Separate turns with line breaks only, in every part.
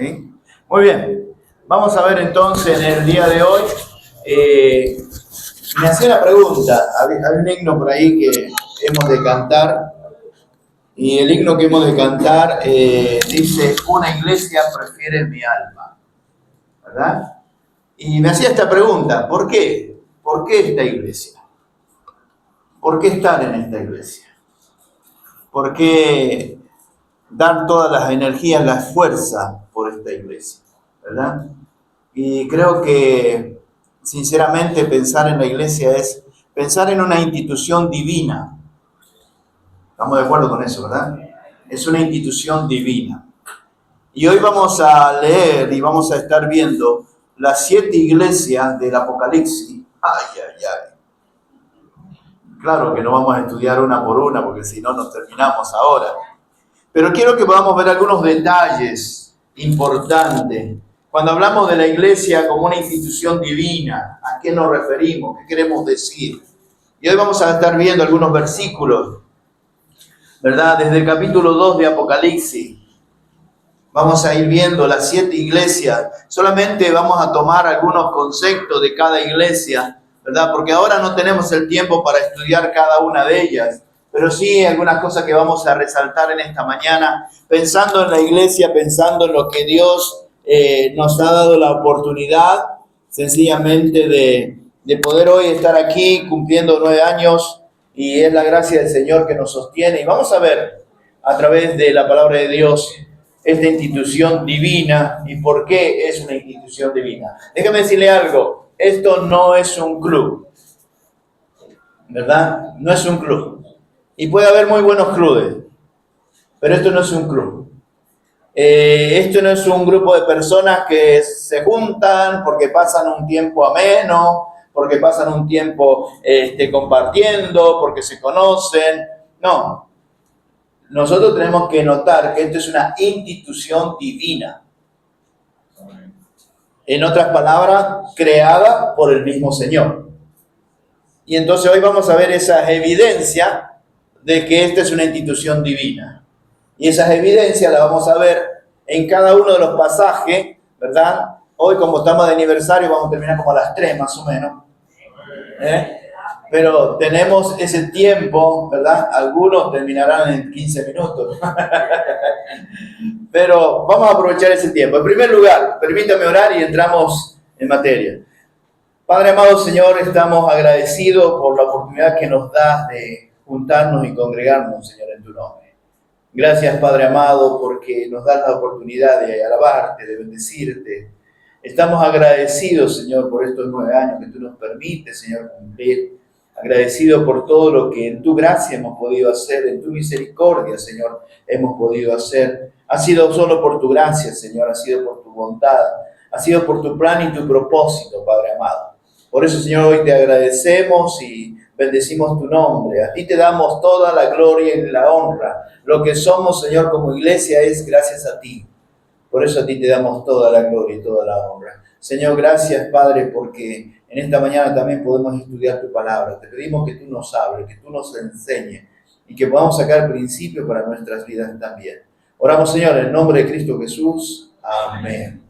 ¿Sí? Muy bien. Vamos a ver entonces en el día de hoy. Me hacía la pregunta. Hay un himno por ahí que hemos de cantar. Y el himno que hemos de cantar dice: una iglesia prefiere mi alma. ¿Verdad? Y me hacía esta pregunta: ¿por qué? ¿Por qué esta iglesia? ¿Por qué estar en esta iglesia? ¿Por qué dar todas las energías, la fuerza por esta iglesia? ¿Verdad? Y creo que, sinceramente, pensar en la iglesia es pensar en una institución divina. Estamos de acuerdo con eso, ¿verdad? Es una institución divina. Y hoy vamos a leer y vamos a estar viendo las 7 iglesias del Apocalipsis. Ay, ay, ay. Claro que no vamos a estudiar una por una porque si no nos terminamos ahora. Pero quiero que podamos ver algunos detalles importantes. Cuando hablamos de la iglesia como una institución divina, ¿a qué nos referimos? ¿Qué queremos decir? Y hoy vamos a estar viendo algunos versículos, ¿verdad? Desde el capítulo 2 de Apocalipsis. Vamos a ir viendo las 7 iglesias. Solamente vamos a tomar algunos conceptos de cada iglesia, ¿verdad? Porque ahora no tenemos el tiempo para estudiar cada una de ellas. Pero sí algunas cosas que vamos a resaltar en esta mañana, pensando en la iglesia, pensando en lo que Dios nos ha dado la oportunidad, sencillamente de poder hoy estar aquí cumpliendo 9 años, y es la gracia del Señor que nos sostiene. Y vamos a ver a través de la palabra de Dios esta institución divina y por qué es una institución divina. Déjame decirle algo, esto no es un club, ¿verdad? No es un club. Y puede haber muy buenos clubes, pero esto no es un club. Esto no es un grupo de personas que se juntan porque pasan un tiempo ameno, porque pasan un tiempo compartiendo, porque se conocen. No. Nosotros tenemos que notar que esto es una institución divina. En otras palabras, creada por el mismo Señor. Y entonces hoy vamos a ver esa evidencia de que esta es una institución divina. Y esas evidencias las vamos a ver en cada uno de los pasajes, ¿verdad? Hoy, como estamos de aniversario, vamos a terminar como a las 3 más o menos. Pero tenemos ese tiempo, ¿verdad? Algunos terminarán en 15 minutos. Pero vamos a aprovechar ese tiempo. En primer lugar, permítame orar y entramos en materia. Padre amado Señor, estamos agradecidos por la oportunidad que nos das de juntarnos y congregarnos, Señor, en tu nombre. Gracias, Padre amado, porque nos das la oportunidad de alabarte, de bendecirte. Estamos agradecidos, Señor, por estos 9 años que tú nos permites, Señor, cumplir. Agradecidos por todo lo que en tu gracia hemos podido hacer, en tu misericordia, Señor, hemos podido hacer. Ha sido solo por tu gracia, Señor, ha sido por tu bondad, ha sido por tu plan y tu propósito, Padre amado. Por eso, Señor, hoy te agradecemos y bendecimos tu nombre. A ti te damos toda la gloria y la honra. Lo que somos, Señor, como iglesia es gracias a ti. Por eso a ti te damos toda la gloria y toda la honra. Señor, gracias, Padre, porque en esta mañana también podemos estudiar tu palabra. Te pedimos que tú nos hables, que tú nos enseñes y que podamos sacar principios para nuestras vidas también. Oramos, Señor, en el nombre de Cristo Jesús. Amén.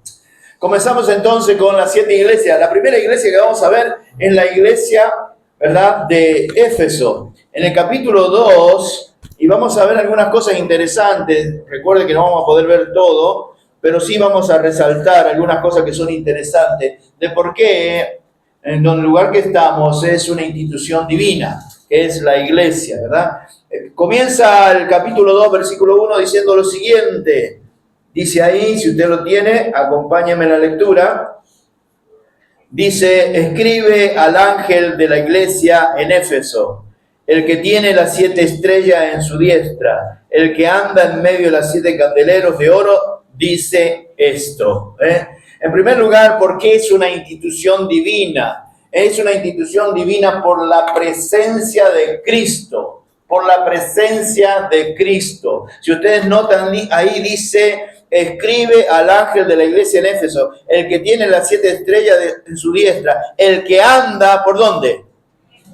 Comenzamos entonces con las 7 iglesias. La primera iglesia que vamos a ver es la iglesia, ¿verdad?, de Éfeso. En el capítulo 2, y vamos a ver algunas cosas interesantes. Recuerde que no vamos a poder ver todo, pero sí vamos a resaltar algunas cosas que son interesantes de por qué en el lugar que estamos es una institución divina, que es la iglesia, ¿verdad? Comienza el capítulo 2, versículo 1, diciendo lo siguiente. Dice ahí, si usted lo tiene, acompáñeme en la lectura. Dice: escribe al ángel de la iglesia en Éfeso, el que tiene las 7 estrellas en su diestra, el que anda en medio de las 7 candeleros de oro, dice esto. En primer lugar, ¿por qué es una institución divina? Es una institución divina por la presencia de Cristo, por la presencia de Cristo. Si ustedes notan, ahí dice: escribe al ángel de la iglesia en Éfeso, el que tiene las 7 estrellas en su diestra, el que anda, ¿por dónde?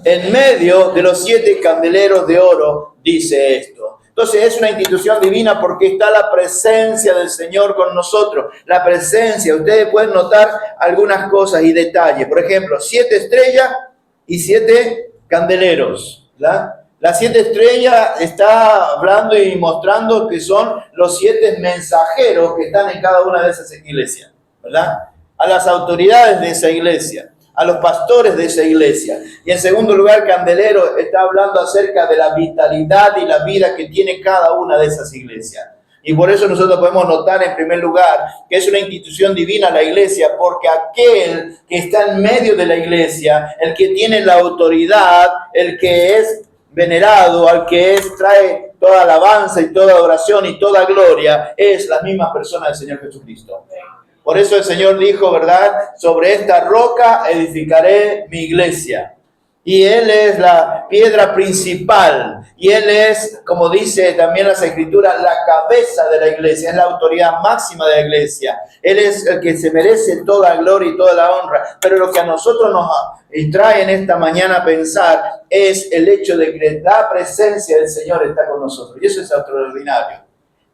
En medio de los 7 candeleros de oro, dice esto. Entonces es una institución divina porque está la presencia del Señor con nosotros. La presencia, ustedes pueden notar algunas cosas y detalles. Por ejemplo, 7 estrellas y 7 candeleros, ¿verdad? Las 7 estrellas está hablando y mostrando que son los 7 mensajeros que están en cada una de esas iglesias, ¿verdad? A las autoridades de esa iglesia, a los pastores de esa iglesia. Y en segundo lugar, candelero está hablando acerca de la vitalidad y la vida que tiene cada una de esas iglesias. Y por eso nosotros podemos notar en primer lugar que es una institución divina la iglesia, porque aquel que está en medio de la iglesia, el que tiene la autoridad, el que es venerado, al que trae toda alabanza y toda adoración y toda gloria, es la misma persona del Señor Jesucristo. Por eso el Señor dijo, ¿verdad? Sobre esta roca edificaré mi iglesia. Y Él es la piedra principal. Y Él es, como dice también las Escrituras, la cabeza de la iglesia. Es la autoridad máxima de la iglesia. Él es el que se merece toda gloria y toda la honra. Pero lo que a nosotros nos trae en esta mañana a pensar es el hecho de que la presencia del Señor está con nosotros. Y eso es extraordinario.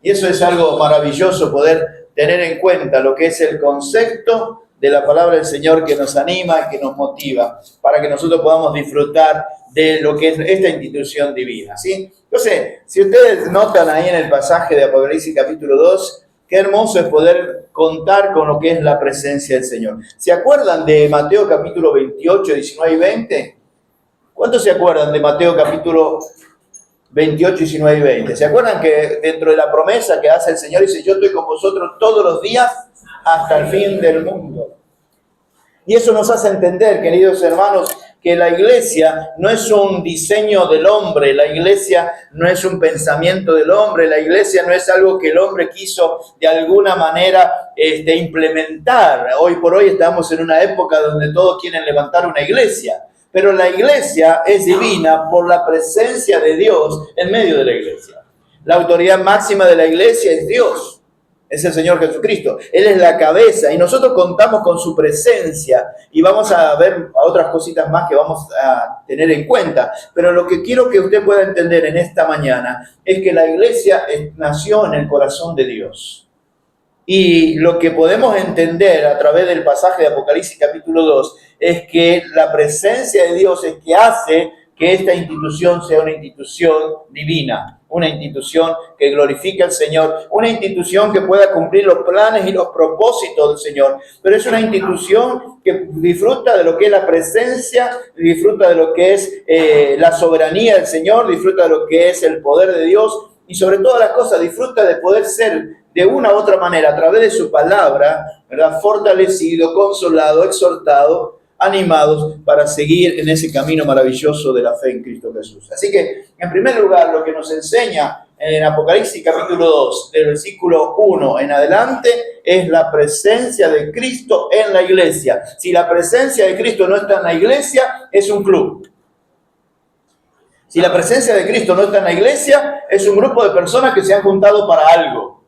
Y eso es algo maravilloso poder tener en cuenta lo que es el concepto de la palabra del Señor que nos anima, que nos motiva, para que nosotros podamos disfrutar de lo que es esta institución divina, ¿sí? Entonces, si ustedes notan ahí en el pasaje de Apocalipsis capítulo 2, qué hermoso es poder contar con lo que es la presencia del Señor. ¿Se acuerdan de Mateo capítulo 28, 19 y 20? ¿Cuántos se acuerdan de Mateo capítulo 28, 19 y 20? ¿Se acuerdan que dentro de la promesa que hace el Señor dice, yo estoy con vosotros todos los días hasta el fin del mundo? Y eso nos hace entender, queridos hermanos, que la iglesia no es un diseño del hombre, la iglesia no es un pensamiento del hombre, la iglesia no es algo que el hombre quiso de alguna manera implementar. Hoy por hoy estamos en una época donde todos quieren levantar una iglesia, pero la iglesia es divina por la presencia de Dios en medio de la iglesia. La autoridad máxima de la iglesia es Dios. Es el Señor Jesucristo. Él es la cabeza y nosotros contamos con su presencia y vamos a ver otras cositas más que vamos a tener en cuenta. Pero lo que quiero que usted pueda entender en esta mañana es que la iglesia nació en el corazón de Dios. Y lo que podemos entender a través del pasaje de Apocalipsis capítulo 2 es que la presencia de Dios es que hace que esta institución sea una institución divina, una institución que glorifique al Señor, una institución que pueda cumplir los planes y los propósitos del Señor, pero es una institución que disfruta de lo que es la presencia, disfruta de lo que es la soberanía del Señor, disfruta de lo que es el poder de Dios y sobre todas las cosas disfruta de poder ser de una u otra manera a través de su palabra, ¿verdad? Fortalecido, consolado, exhortado, animados para seguir en ese camino maravilloso de la fe en Cristo Jesús. Así que, en primer lugar, lo que nos enseña en Apocalipsis capítulo 2, del versículo 1 en adelante, es la presencia de Cristo en la iglesia. Si la presencia de Cristo no está en la iglesia, es un club. Si la presencia de Cristo no está en la iglesia, es un grupo de personas que se han juntado para algo.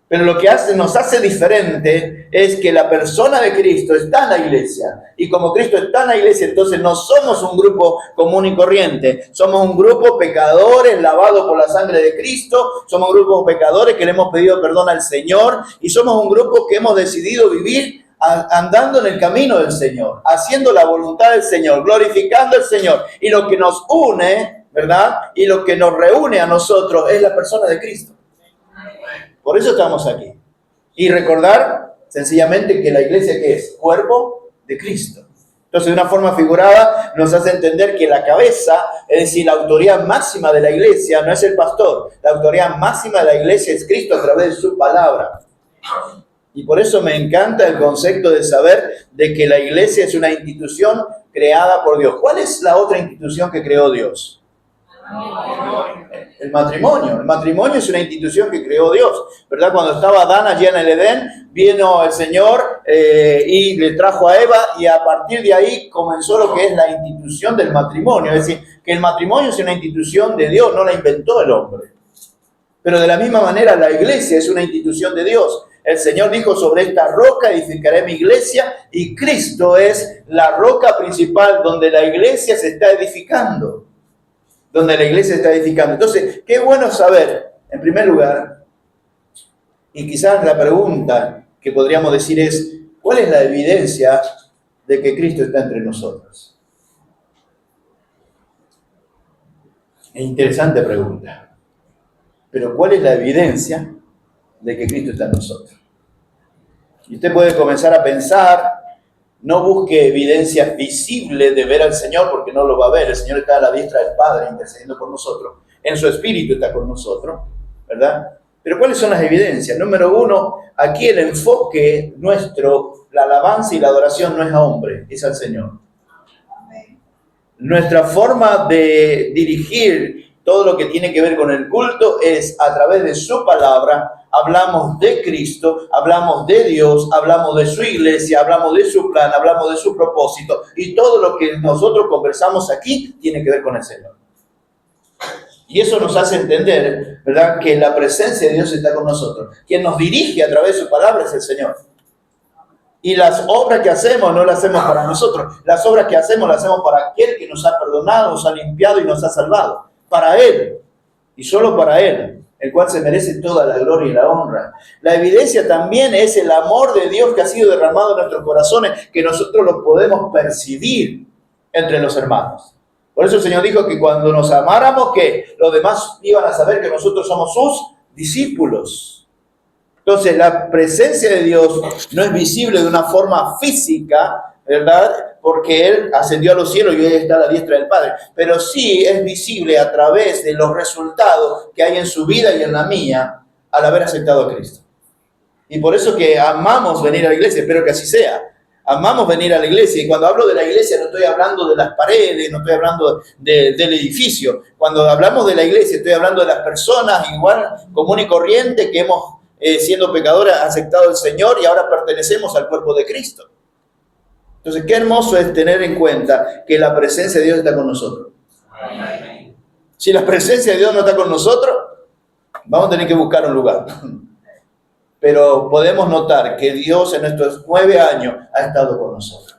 Pero lo que nos hace diferente es que la persona de Cristo está en la iglesia. Y como Cristo está en la iglesia, entonces no somos un grupo común y corriente. Somos un grupo pecadores lavados por la sangre de Cristo. Somos un grupo pecadores que le hemos pedido perdón al Señor. Y somos un grupo que hemos decidido vivir andando en el camino del Señor, haciendo la voluntad del Señor, glorificando al Señor. Y lo que nos une, ¿verdad? Y lo que nos reúne a nosotros es la persona de Cristo. Por eso estamos aquí. Y recordar sencillamente que la iglesia, ¿qué es? Cuerpo de Cristo. Entonces, de una forma figurada, nos hace entender que la cabeza, es decir, la autoridad máxima de la iglesia, no es el pastor. La autoridad máxima de la iglesia es Cristo a través de su palabra. Y por eso me encanta el concepto de saber de que la iglesia es una institución creada por Dios. ¿Cuál es la otra institución que creó Dios? El matrimonio. El matrimonio es una institución que creó Dios, ¿verdad? Cuando estaba Adán allí en el Edén, vino el Señor y le trajo a Eva, y a partir de ahí comenzó lo que es la institución del matrimonio. Es decir, que el matrimonio es una institución de Dios, no la inventó el hombre. Pero de la misma manera la iglesia es una institución de Dios. El Señor dijo, sobre esta roca edificaré mi iglesia, y Cristo es la roca principal donde la iglesia se está edificando. donde la iglesia está edificando. Entonces, qué bueno saber, en primer lugar, y quizás la pregunta que podríamos decir es, ¿cuál es la evidencia de que Cristo está entre nosotros? Es interesante pregunta. Pero ¿cuál es la evidencia de que Cristo está en nosotros? Y usted puede comenzar a pensar, no busque evidencias visibles de ver al Señor, porque no lo va a ver. El Señor está a la diestra del Padre intercediendo por nosotros. En su Espíritu está con nosotros, ¿verdad? Pero ¿cuáles son las evidencias? Número uno, aquí el enfoque nuestro, la alabanza y la adoración no es a hombre, es al Señor. Nuestra forma de dirigir todo lo que tiene que ver con el culto es a través de su palabra. Hablamos de Cristo, hablamos de Dios, hablamos de su iglesia, hablamos de su plan, hablamos de su propósito, y todo lo que nosotros conversamos aquí tiene que ver con el Señor. Y eso nos hace entender, ¿verdad?, que la presencia de Dios está con nosotros. Quien nos dirige a través de su palabra es el Señor. Y las obras que hacemos no las hacemos para nosotros. Las obras que hacemos las hacemos para aquel que nos ha perdonado, nos ha limpiado y nos ha salvado. Para Él. Y solo para Él. El cual se merece toda la gloria y la honra. La evidencia también es el amor de Dios que ha sido derramado en nuestros corazones, que nosotros lo podemos percibir entre los hermanos. Por eso el Señor dijo que cuando nos amáramos, que los demás iban a saber que nosotros somos sus discípulos. Entonces, la presencia de Dios no es visible de una forma física, ¿verdad? Porque Él ascendió a los cielos y hoy está a la diestra del Padre. Pero sí es visible a través de los resultados que hay en su vida y en la mía al haber aceptado a Cristo. Y por eso que amamos venir a la iglesia, espero que así sea. Amamos venir a la iglesia, y cuando hablo de la iglesia no estoy hablando de las paredes, no estoy hablando del edificio. Cuando hablamos de la iglesia estoy hablando de las personas igual, común y corriente, que hemos, siendo pecadores, aceptado al Señor y ahora pertenecemos al cuerpo de Cristo. Entonces, qué hermoso es tener en cuenta que la presencia de Dios está con nosotros. Amén. Si la presencia de Dios no está con nosotros, vamos a tener que buscar un lugar. Pero podemos notar que Dios en estos 9 años ha estado con nosotros.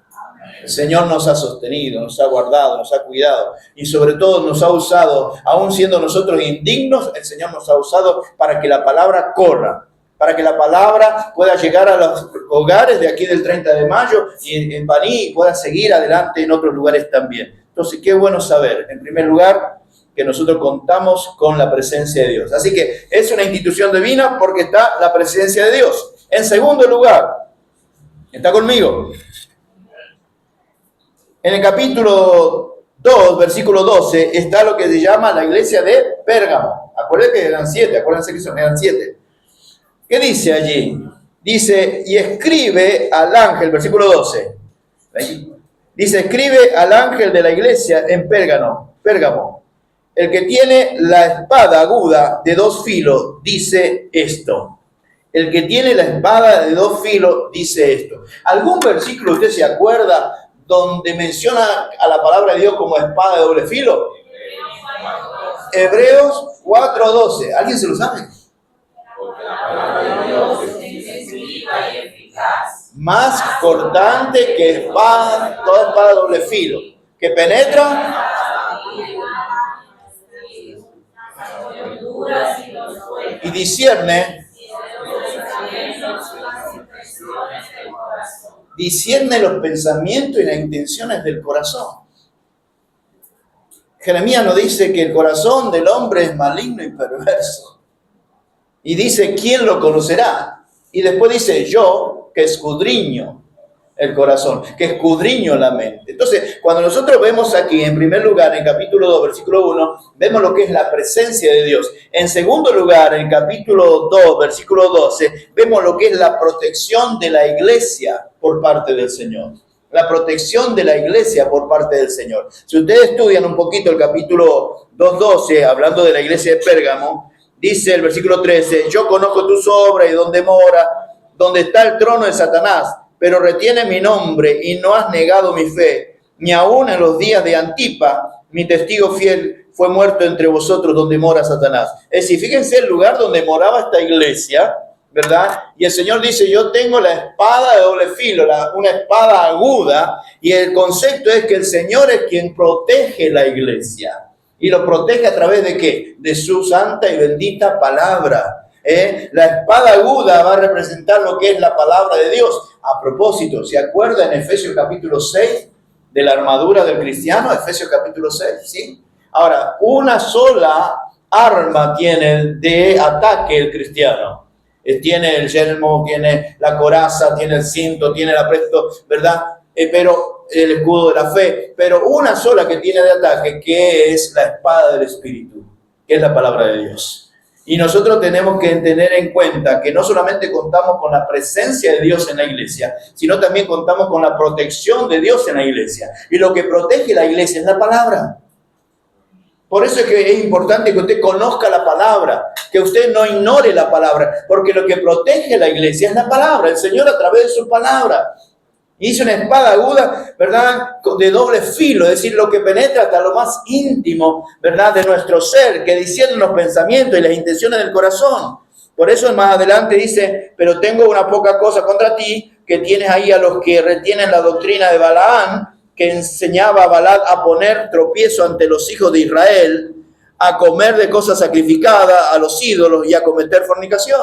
El Señor nos ha sostenido, nos ha guardado, nos ha cuidado y sobre todo nos ha usado, aún siendo nosotros indignos, el Señor nos ha usado para que la palabra corra, para que la palabra pueda llegar a los hogares de aquí del 30 de mayo y en Baní y pueda seguir adelante en otros lugares también. Entonces, qué bueno saber, en primer lugar, que nosotros contamos con la presencia de Dios. Así que es una institución divina porque está la presencia de Dios. En segundo lugar, ¿está conmigo? En el capítulo 2, versículo 12, está lo que se llama la iglesia de Pérgamo. Acuérdense que eran 7, acuérdense que eran 7. ¿Qué dice allí? Dice, y escribe al ángel, versículo 12. Dice, escribe al ángel de la iglesia en Pérgamo. El que tiene la espada aguda de 2 filos dice esto. El que tiene la espada de 2 filos dice esto. ¿Algún versículo usted se acuerda donde menciona a la palabra de Dios como espada de doble filo? Hebreos 4:12. ¿Alguien se lo sabe? Porque la palabra de Dios es viva y eficaz, más cortante que espada, toda espada de doble filo, que penetra y discierne los pensamientos y las intenciones del corazón. Jeremías nos dice que el corazón del hombre es maligno y perverso. Y dice, ¿quién lo conocerá? Y después dice, yo que escudriño el corazón, que escudriño la mente. Entonces, cuando nosotros vemos aquí, en primer lugar, en capítulo 2, versículo 1, vemos lo que es la presencia de Dios. En segundo lugar, en capítulo 2, versículo 12, vemos lo que es la protección de la iglesia por parte del Señor. La protección de la iglesia por parte del Señor. Si ustedes estudian un poquito el capítulo 2:12, hablando de la iglesia de Pérgamo, dice el versículo 13, yo conozco tus obras y dónde mora, donde está el trono de Satanás, pero retiene mi nombre y no has negado mi fe, ni aun en los días de Antipa, mi testigo fiel, fue muerto entre vosotros donde mora Satanás. Es decir, fíjense el lugar donde moraba esta iglesia, ¿verdad? Y el Señor dice, yo tengo la espada de doble filo, una espada aguda, y el concepto es que el Señor es quien protege la iglesia. Y lo protege a través de ¿qué? De su santa y bendita palabra. La espada aguda va a representar lo que es la palabra de Dios. A propósito, ¿se acuerda en Efesios capítulo 6 de la armadura del cristiano? Efesios capítulo 6, ¿sí? Ahora, una sola arma tiene de ataque el cristiano. Tiene el yelmo, tiene la coraza, tiene el cinto, tiene el apresto, ¿verdad? Pero el escudo de la fe. Pero una sola que tiene de ataque, que es la espada del Espíritu, que es la palabra de Dios. Y nosotros tenemos que tener en cuenta que no solamente contamos con la presencia de Dios en la iglesia, sino también contamos con la protección de Dios en la iglesia. Y lo que protege la iglesia es la palabra. Por eso es que es importante que usted conozca la palabra, que usted no ignore la palabra, porque lo que protege la iglesia es la palabra, el Señor a través de su palabra. Hizo una espada aguda, ¿verdad? De doble filo, es decir, lo que penetra hasta lo más íntimo, ¿verdad? De nuestro ser, que discierne los pensamientos y las intenciones del corazón. Por eso más adelante dice, pero tengo una poca cosa contra ti, que tienes ahí a los que retienen la doctrina de Balaam, que enseñaba a Balac a poner tropiezo ante los hijos de Israel, a comer de cosas sacrificadas a los ídolos y a cometer fornicación.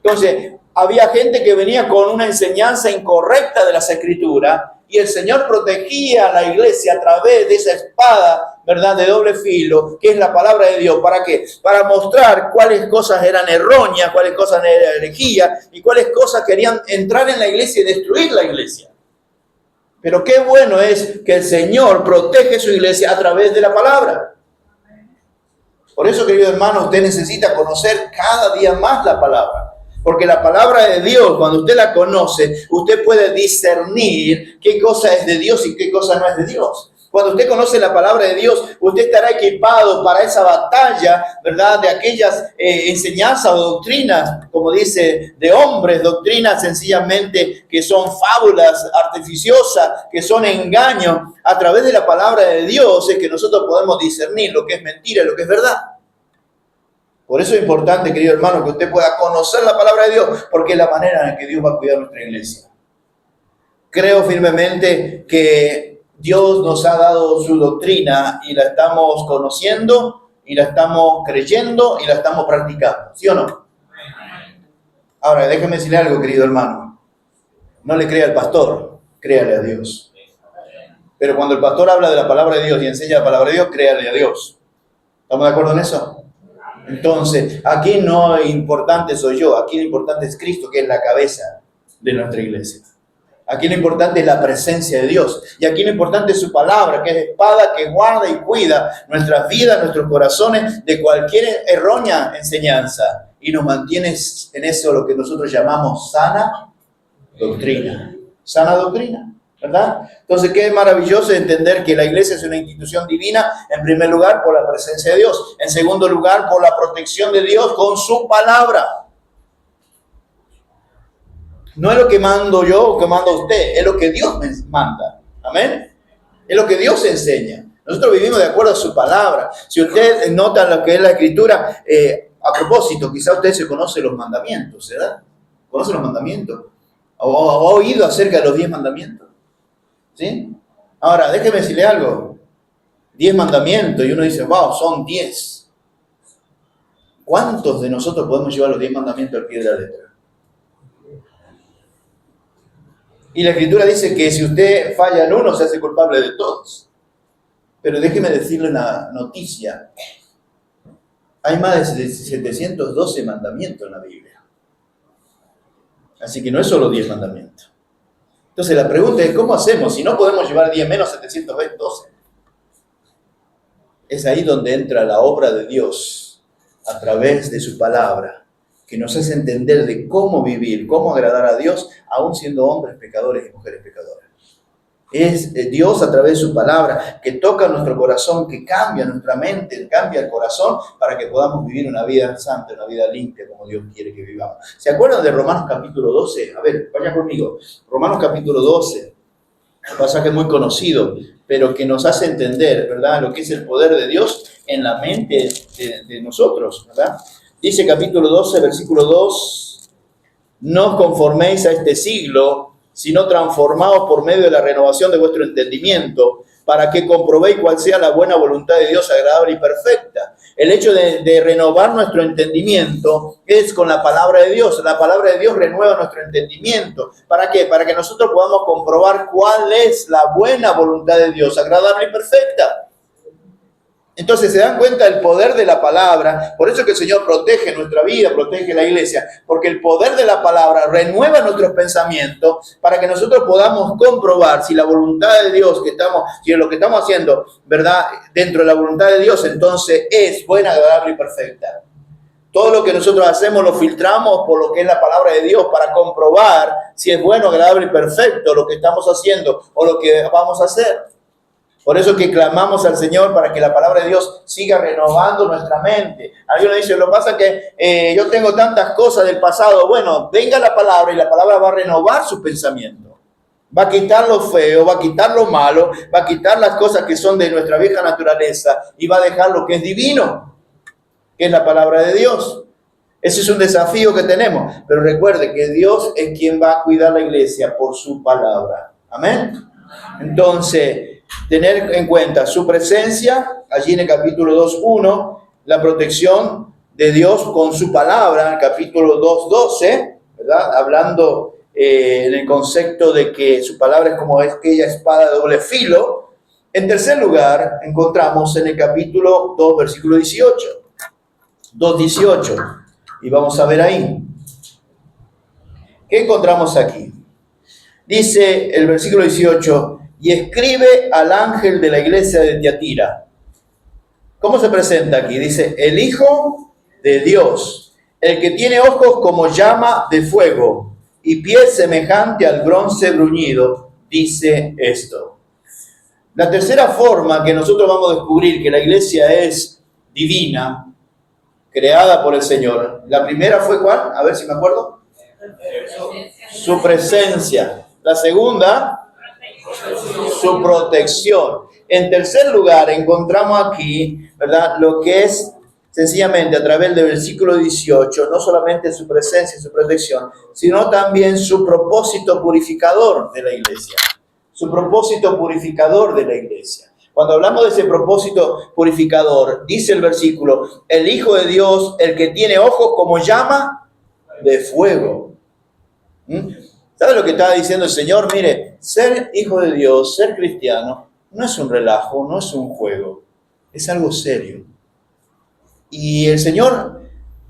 Entonces, había gente que venía con una enseñanza incorrecta de las Escrituras y el Señor protegía a la iglesia a través de esa espada, ¿verdad?, de doble filo, que es la palabra de Dios. ¿Para qué? Para mostrar cuáles cosas eran erróneas, cuáles cosas eran herejía y cuáles cosas querían entrar en la iglesia y destruir la iglesia. Pero qué bueno es que el Señor protege su iglesia a través de la palabra. Por eso, querido hermano, usted necesita conocer cada día más la palabra. Porque la palabra de Dios, cuando usted la conoce, usted puede discernir qué cosa es de Dios y qué cosa no es de Dios. Cuando usted conoce la palabra de Dios, usted estará equipado para esa batalla, ¿verdad? De aquellas enseñanzas o doctrinas, como dice, de hombres, doctrinas sencillamente que son fábulas artificiosas, que son engaños. A través de la palabra de Dios es que nosotros podemos discernir lo que es mentira y lo que es verdad. Por eso es importante, querido hermano, que usted pueda conocer la palabra de Dios, porque es la manera en la que Dios va a cuidar nuestra iglesia. Creo firmemente que Dios nos ha dado su doctrina y la estamos conociendo, y la estamos creyendo, y la estamos practicando. ¿Sí o no? Ahora, déjeme decirle algo, querido hermano. No le crea al pastor, créale a Dios. Pero cuando el pastor habla de la palabra de Dios y enseña la palabra de Dios, créale a Dios. ¿Estamos de acuerdo en eso? Entonces, aquí no importante soy yo, aquí lo importante es Cristo, que es la cabeza de nuestra iglesia. Aquí lo importante es la presencia de Dios. Y aquí lo importante es su palabra, que es espada que guarda y cuida nuestras vidas, nuestros corazones, de cualquier errónea enseñanza. Y nos mantiene en eso lo que nosotros llamamos sana doctrina. Sana doctrina, ¿verdad? Entonces, qué maravilloso entender que la iglesia es una institución divina, en primer lugar, por la presencia de Dios. En segundo lugar, por la protección de Dios con su palabra. No es lo que mando yo o que manda usted, es lo que Dios me manda. Amén. Es lo que Dios enseña. Nosotros vivimos de acuerdo a su palabra. Si usted nota lo que es la Escritura, a propósito, quizá usted se conoce los mandamientos, ¿verdad? ¿Conoce los mandamientos? ¿O ha oído acerca de los 10 mandamientos? ¿Sí? Ahora, déjeme decirle algo. 10 mandamientos y uno dice, wow, son 10. ¿Cuántos de nosotros podemos llevar los 10 mandamientos al pie de la letra? Y la Escritura dice que si usted falla en uno, se hace culpable de todos. Pero déjeme decirle una noticia. Hay más de 712 mandamientos en la Biblia. Así que no es solo 10 mandamientos. Entonces la pregunta es, ¿cómo hacemos si no podemos llevar 10 menos 712? Es ahí donde entra la obra de Dios a través de su palabra, que nos hace entender de cómo vivir, cómo agradar a Dios, aún siendo hombres pecadores y mujeres pecadoras. Es Dios a través de su palabra que toca nuestro corazón, que cambia nuestra mente, cambia el corazón para que podamos vivir una vida santa, una vida limpia como Dios quiere que vivamos. ¿Se acuerdan de Romanos capítulo 12? A ver, vayan conmigo. Romanos capítulo 12, un pasaje muy conocido, pero que nos hace entender, ¿verdad?, lo que es el poder de Dios en la mente de nosotros, ¿verdad? Dice capítulo 12, versículo 2, no os conforméis a este siglo, sino transformados por medio de la renovación de vuestro entendimiento, para que comprobéis cuál sea la buena voluntad de Dios, agradable y perfecta. El hecho de renovar nuestro entendimiento es con la palabra de Dios. La palabra de Dios renueva nuestro entendimiento. ¿Para qué? Para que nosotros podamos comprobar cuál es la buena voluntad de Dios, agradable y perfecta. Entonces se dan cuenta del poder de la palabra. Por eso que el Señor protege nuestra vida, protege la iglesia, porque el poder de la palabra renueva nuestros pensamientos para que nosotros podamos comprobar si la voluntad de Dios si lo que estamos haciendo, ¿verdad?, dentro de la voluntad de Dios, entonces es buena, agradable y perfecta. Todo lo que nosotros hacemos lo filtramos por lo que es la palabra de Dios para comprobar si es bueno, agradable y perfecto lo que estamos haciendo o lo que vamos a hacer. Por eso que clamamos al Señor para que la palabra de Dios siga renovando nuestra mente. Alguien dice, lo que pasa es que yo tengo tantas cosas del pasado. Bueno, venga la palabra y la palabra va a renovar su pensamiento. Va a quitar lo feo, va a quitar lo malo, va a quitar las cosas que son de nuestra vieja naturaleza y va a dejar lo que es divino, que es la palabra de Dios. Ese es un desafío que tenemos. Pero recuerde que Dios es quien va a cuidar la iglesia por su palabra. Amén. Entonces, tener en cuenta su presencia, allí en el capítulo 2:1, la protección de Dios con su palabra, en el capítulo 2:12, ¿verdad? Hablando en el concepto de que su palabra es como aquella espada de doble filo. En tercer lugar, encontramos en el capítulo 2, versículo 18, 2:18, y vamos a ver ahí. ¿Qué encontramos aquí? Dice el versículo 18, y escribe al ángel de la iglesia de Tiatira. ¿Cómo se presenta aquí? Dice, el Hijo de Dios, el que tiene ojos como llama de fuego y pies semejante al bronce bruñido, dice esto. La tercera forma que nosotros vamos a descubrir que la iglesia es divina, creada por el Señor. La primera fue ¿cuál? A ver si me acuerdo. Su presencia. La segunda, su protección. En tercer lugar, encontramos aquí, ¿verdad?, lo que es sencillamente a través del versículo 18, no solamente su presencia y su protección, sino también su propósito purificador de la iglesia. Su propósito purificador de la iglesia. Cuando hablamos de ese propósito purificador, dice el versículo, el Hijo de Dios, el que tiene ojos como llama de fuego. ¿Sabe lo que estaba diciendo el Señor? Mire, ser hijo de Dios, ser cristiano, no es un relajo, no es un juego, es algo serio. Y el Señor,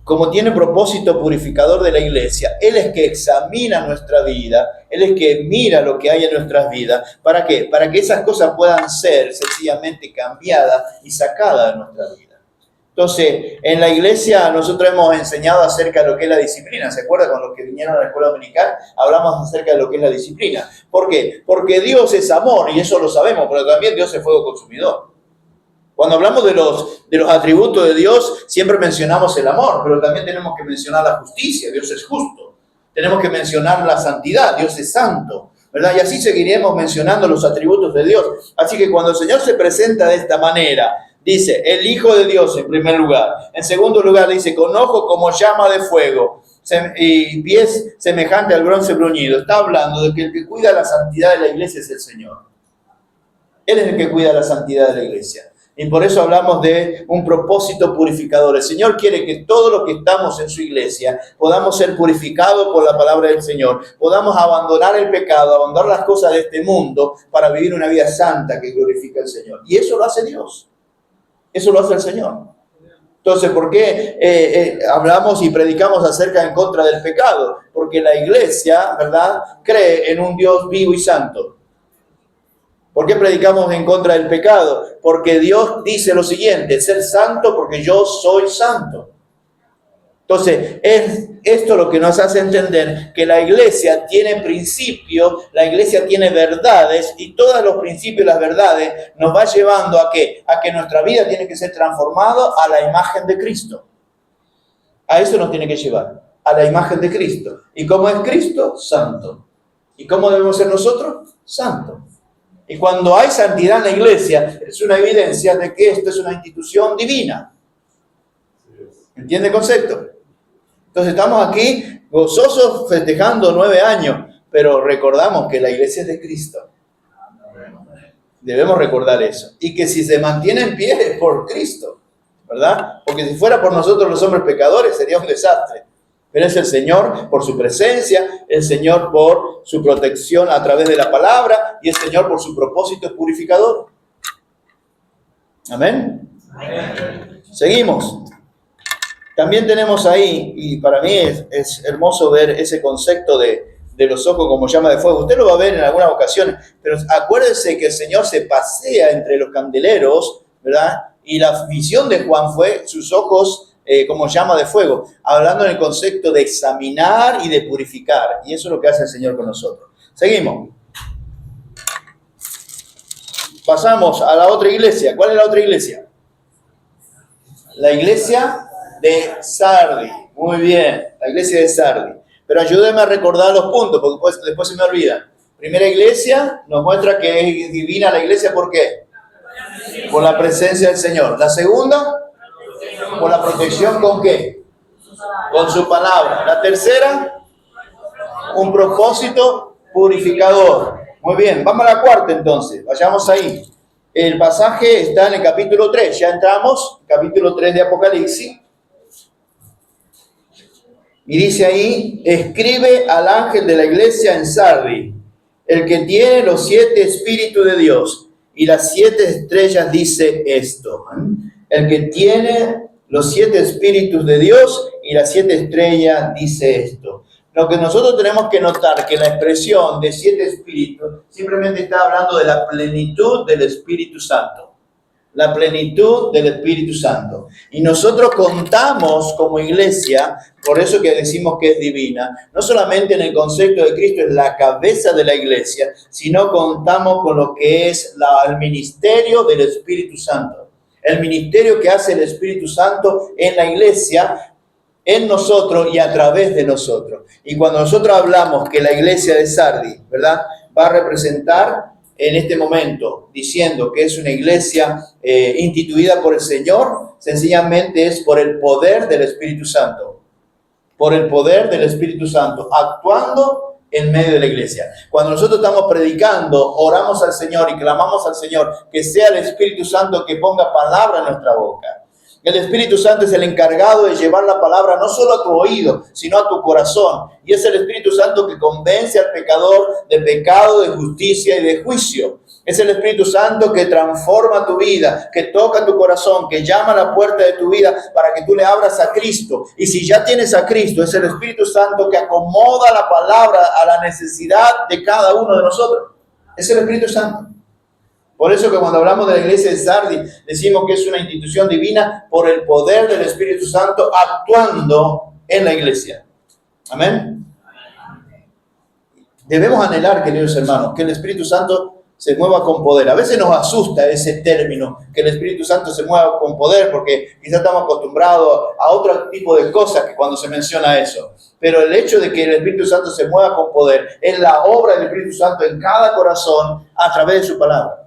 como tiene propósito purificador de la iglesia, Él es que examina nuestra vida, Él es que mira lo que hay en nuestras vidas. ¿Para qué? Para que esas cosas puedan ser sencillamente cambiadas y sacadas de nuestra vida. Entonces, en la iglesia nosotros hemos enseñado acerca de lo que es la disciplina. ¿Se acuerdan con los que vinieron a la escuela dominical? Hablamos acerca de lo que es la disciplina. ¿Por qué? Porque Dios es amor y eso lo sabemos, pero también Dios es fuego consumidor. Cuando hablamos de los atributos de Dios, siempre mencionamos el amor, pero también tenemos que mencionar la justicia. Dios es justo. Tenemos que mencionar la santidad. Dios es santo, ¿verdad? Y así seguiremos mencionando los atributos de Dios. Así que cuando el Señor se presenta de esta manera, dice, el Hijo de Dios en primer lugar. En segundo lugar dice, con ojos como llama de fuego y pies semejante al bronce bruñido. Está hablando de que el que cuida la santidad de la iglesia es el Señor. Él es el que cuida la santidad de la iglesia. Y por eso hablamos de un propósito purificador. El Señor quiere que todos los que estamos en su iglesia podamos ser purificados por la palabra del Señor. Podamos abandonar el pecado, abandonar las cosas de este mundo para vivir una vida santa que glorifica al Señor. Y eso lo hace Dios. Eso lo hace el Señor. Entonces, ¿por qué hablamos y predicamos acerca en contra del pecado? Porque la iglesia, ¿verdad?, cree en un Dios vivo y santo. ¿Por qué predicamos en contra del pecado? Porque Dios dice lo siguiente, ser santo porque yo soy santo. Entonces, es esto lo que nos hace entender que la iglesia tiene principios, la iglesia tiene verdades, y todos los principios y las verdades nos va llevando ¿a qué? A que nuestra vida tiene que ser transformada a la imagen de Cristo. A eso nos tiene que llevar, a la imagen de Cristo. ¿Y cómo es Cristo? Santo. ¿Y cómo debemos ser nosotros? Santos. Y cuando hay santidad en la iglesia, es una evidencia de que esto es una institución divina. ¿Entiende el concepto? Entonces estamos aquí gozosos festejando 9 años, pero recordamos que la iglesia es de Cristo. Debemos recordar eso. Y que si se mantiene en pie es por Cristo, ¿verdad? Porque si fuera por nosotros los hombres pecadores sería un desastre. Pero es el Señor por su presencia, el Señor por su protección a través de la palabra y el Señor por su propósito purificador. Amén. Amén. Seguimos. También tenemos ahí, y para mí es hermoso ver ese concepto de los ojos como llama de fuego. Usted lo va a ver en algunas ocasiones, pero acuérdese que el Señor se pasea entre los candeleros, ¿verdad? Y la visión de Juan fue sus ojos como llama de fuego, hablando en el concepto de examinar y de purificar. Y eso es lo que hace el Señor con nosotros. Seguimos. Pasamos a la otra iglesia. ¿Cuál es la otra iglesia? La iglesia de Sardi. Muy bien, la iglesia de Sardi. Pero ayúdeme a recordar los puntos, porque después se me olvida. Primera iglesia nos muestra que es divina la iglesia, ¿por qué? Por la presencia del Señor. La segunda, por la protección, ¿con qué? Con su palabra. La tercera, un propósito purificador. Muy bien, vamos a la cuarta entonces, vayamos ahí. El pasaje está en el capítulo 3, ya entramos, capítulo 3 de Apocalipsis. Y dice ahí, escribe al ángel de la iglesia en Sardi, el que tiene los 7 espíritus de Dios y las 7 estrellas dice esto. El que tiene los 7 espíritus de Dios y las 7 estrellas dice esto. Lo que nosotros tenemos que notar que la expresión de 7 espíritus simplemente está hablando de la plenitud del Espíritu Santo. La plenitud del Espíritu Santo. Y nosotros contamos como iglesia, por eso que decimos que es divina, no solamente en el concepto de Cristo es la cabeza de la iglesia, sino contamos con lo que es el ministerio del Espíritu Santo. El ministerio que hace el Espíritu Santo en la iglesia, en nosotros y a través de nosotros. Y cuando nosotros hablamos que la iglesia de Sardi, ¿verdad?, va a representar en este momento, diciendo que es una iglesia instituida por el Señor, sencillamente es por el poder del Espíritu Santo. Por el poder del Espíritu Santo, actuando en medio de la iglesia. Cuando nosotros estamos predicando, oramos al Señor y clamamos al Señor que sea el Espíritu Santo que ponga palabra en nuestra boca. El Espíritu Santo es el encargado de llevar la palabra no solo a tu oído, sino a tu corazón. Y es el Espíritu Santo que convence al pecador de pecado, de justicia y de juicio. Es el Espíritu Santo que transforma tu vida, que toca tu corazón, que llama a la puerta de tu vida para que tú le abras a Cristo. Y si ya tienes a Cristo, es el Espíritu Santo que acomoda la palabra a la necesidad de cada uno de nosotros. Es el Espíritu Santo. Por eso que cuando hablamos de la iglesia de Sardi, decimos que es una institución divina por el poder del Espíritu Santo actuando en la iglesia. Amén. Debemos anhelar, queridos hermanos, que el Espíritu Santo se mueva con poder. A veces nos asusta ese término, que el Espíritu Santo se mueva con poder, porque quizás estamos acostumbrados a otro tipo de cosas que cuando se menciona eso. Pero el hecho de que el Espíritu Santo se mueva con poder es la obra del Espíritu Santo en cada corazón a través de su palabra.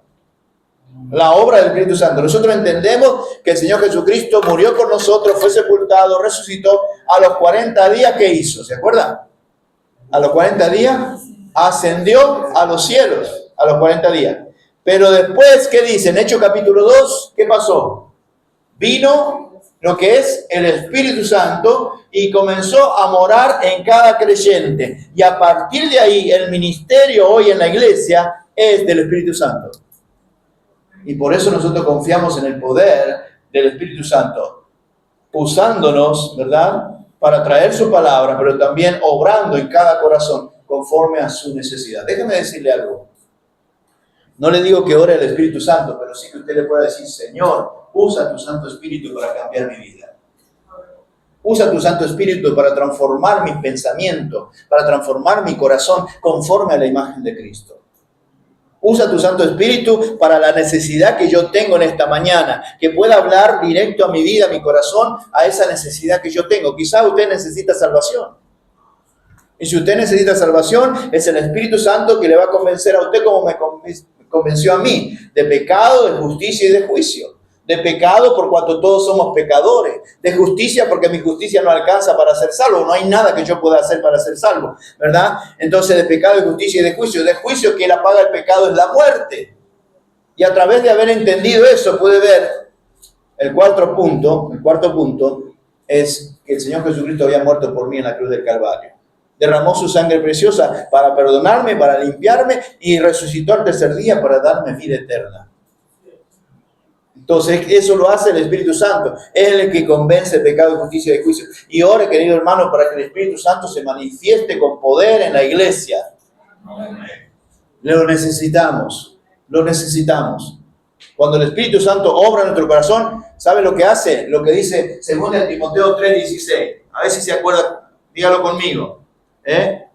La obra del Espíritu Santo. Nosotros entendemos que el Señor Jesucristo murió por nosotros, fue sepultado, resucitó. A los 40 días, ¿qué hizo? ¿Se acuerdan? A los 40 días ascendió a los cielos, a los 40 días. Pero después, ¿qué dice? En Hechos capítulo 2, ¿qué pasó? Vino lo que es el Espíritu Santo y comenzó a morar en cada creyente. Y a partir de ahí, el ministerio hoy en la iglesia es del Espíritu Santo. Y por eso nosotros confiamos en el poder del Espíritu Santo, usándonos, ¿verdad?, para traer su palabra, pero también obrando en cada corazón conforme a su necesidad. Déjeme decirle algo. No le digo que ore al Espíritu Santo, pero sí que usted le pueda decir, Señor, usa tu Santo Espíritu para cambiar mi vida. Usa tu Santo Espíritu para transformar mis pensamientos, para transformar mi corazón conforme a la imagen de Cristo. Usa tu Santo Espíritu para la necesidad que yo tengo en esta mañana, que pueda hablar directo a mi vida, a mi corazón, a esa necesidad que yo tengo. Quizás usted necesita salvación. Y si usted necesita salvación, es el Espíritu Santo que le va a convencer a usted como me convenció a mí, de pecado, de justicia y de juicio. De pecado por cuanto todos somos pecadores. De justicia porque mi justicia no alcanza para ser salvo. No hay nada que yo pueda hacer para ser salvo, ¿verdad? Entonces de pecado, de justicia y de juicio. De juicio que la paga del pecado es la muerte. Y a través de haber entendido eso puede ver el cuarto punto es que el Señor Jesucristo había muerto por mí en la cruz del Calvario. Derramó su sangre preciosa para perdonarme, para limpiarme y resucitó al tercer día para darme vida eterna. Entonces, eso lo hace el Espíritu Santo. Es el que convence de pecado, de justicia y de juicio. Y ore, querido hermano, para que el Espíritu Santo se manifieste con poder en la iglesia. Lo necesitamos. Lo necesitamos. Cuando el Espíritu Santo obra en nuestro corazón, ¿sabe lo que hace? Lo que dice 2 Timoteo 3:16. A ver si se acuerda, dígalo conmigo.